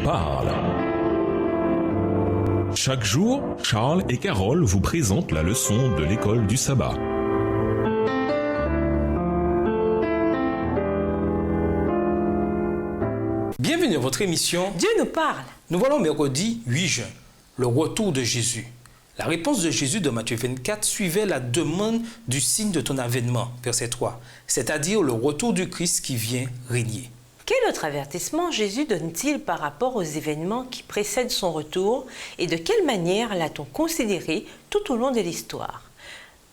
parle. Chaque jour, Charles et Carole vous présentent la leçon de l'école du sabbat. Bienvenue à votre émission Dieu nous parle. Nous voilà au mercredi 8 juin, le retour de Jésus. La réponse de Jésus de Matthieu 24 suivait la demande du signe de ton avènement, verset 3, c'est-à-dire le retour du Christ qui vient régner. Quel autre avertissement Jésus donne-t-il par rapport aux événements qui précèdent son retour et de quelle manière l'a-t-on considéré tout au long de l'histoire?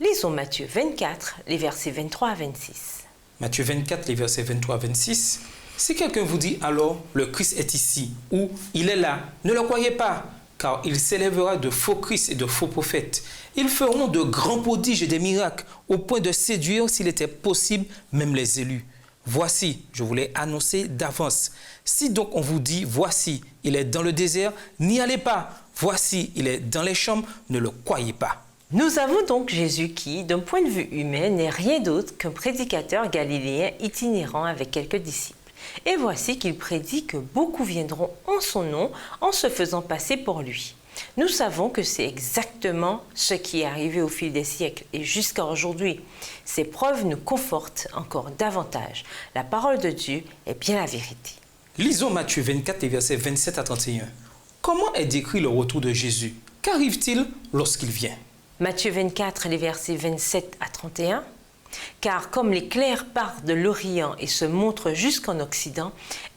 Lisons Matthieu 24, les versets 23 à 26. Matthieu 24, les versets 23 à 26. Si quelqu'un vous dit alors le Christ est ici ou il est là, ne le croyez pas, car il s'élèvera de faux Christ et de faux prophètes. Ils feront de grands prodiges et des miracles au point de séduire, s'il était possible, même les élus. Voici, je vous l'ai annoncé d'avance. Si donc on vous dit, voici, il est dans le désert, n'y allez pas. Voici, il est dans les chambres, ne le croyez pas. Nous avons donc Jésus qui, d'un point de vue humain, n'est rien d'autre qu'un prédicateur galiléen itinérant avec quelques disciples. Et voici qu'il prédit que beaucoup viendront en son nom en se faisant passer pour lui. Nous savons que c'est exactement ce qui est arrivé au fil des siècles et jusqu'à aujourd'hui. Ces preuves nous confortent encore davantage. La parole de Dieu est bien la vérité. Lisons Matthieu 24, les versets 27 à 31. Comment est décrit le retour de Jésus? Qu'arrive-t-il lorsqu'il vient? Matthieu 24, les versets 27 à 31. Car comme l'éclair part de l'Orient et se montre jusqu'en Occident,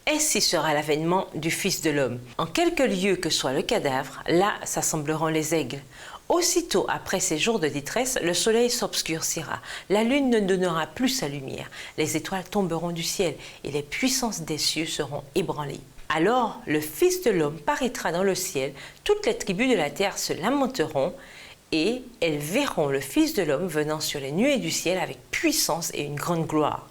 ainsi sera l'avènement du Fils de l'homme. En quelque lieu que soit le cadavre, là s'assembleront les aigles. Aussitôt après ces jours de détresse, le soleil s'obscurcira, la lune ne donnera plus sa lumière, les étoiles tomberont du ciel et les puissances des cieux seront ébranlées. Alors le Fils de l'homme paraîtra dans le ciel, toutes les tribus de la terre se lamenteront, et elles verront le Fils de l'homme venant sur les nuées du ciel avec puissance et une grande gloire.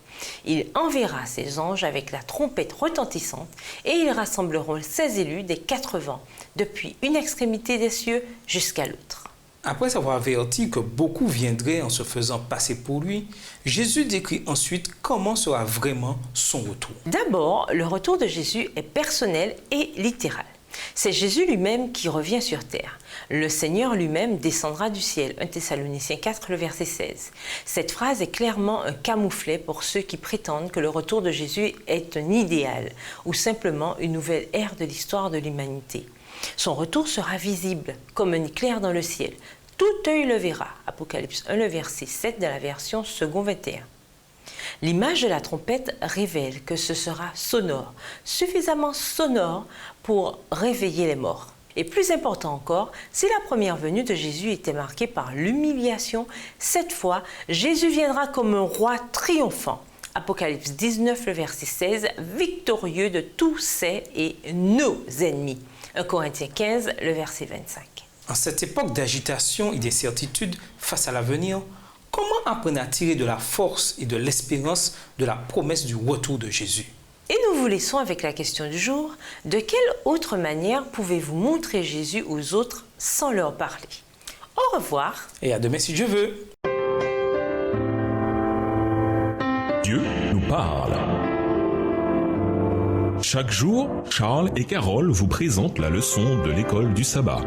Il enverra ses anges avec la trompette retentissante et ils rassembleront ses élus des 4 vents, depuis une extrémité des cieux jusqu'à l'autre. Après avoir averti que beaucoup viendraient en se faisant passer pour lui, Jésus décrit ensuite comment sera vraiment son retour. D'abord, le retour de Jésus est personnel et littéral. C'est Jésus lui-même qui revient sur terre. Le Seigneur lui-même descendra du ciel. 1 Thessaloniciens 4, le verset 16. Cette phrase est clairement un camouflet pour ceux qui prétendent que le retour de Jésus est un idéal ou simplement une nouvelle ère de l'histoire de l'humanité. Son retour sera visible comme un éclair dans le ciel. Tout œil le verra. Apocalypse 1, le verset 7 de la version second 21. L'image de la trompette révèle que ce sera sonore, suffisamment sonore pour réveiller les morts. Et plus important encore, si la première venue de Jésus était marquée par l'humiliation, cette fois, Jésus viendra comme un roi triomphant. Apocalypse 19, le verset 16, victorieux de tous ses et nos ennemis. 1 Corinthiens 15, le verset 25. En cette époque d'agitation et d'incertitude face à l'avenir, comment apprendre à tirer de la force et de l'espérance de la promesse du retour de Jésus? Et nous vous laissons avec la question du jour. De quelle autre manière pouvez-vous montrer Jésus aux autres sans leur parler? Au revoir. Et à demain si Dieu veut. Dieu nous parle. Chaque jour, Charles et Carole vous présentent la leçon de l'école du sabbat.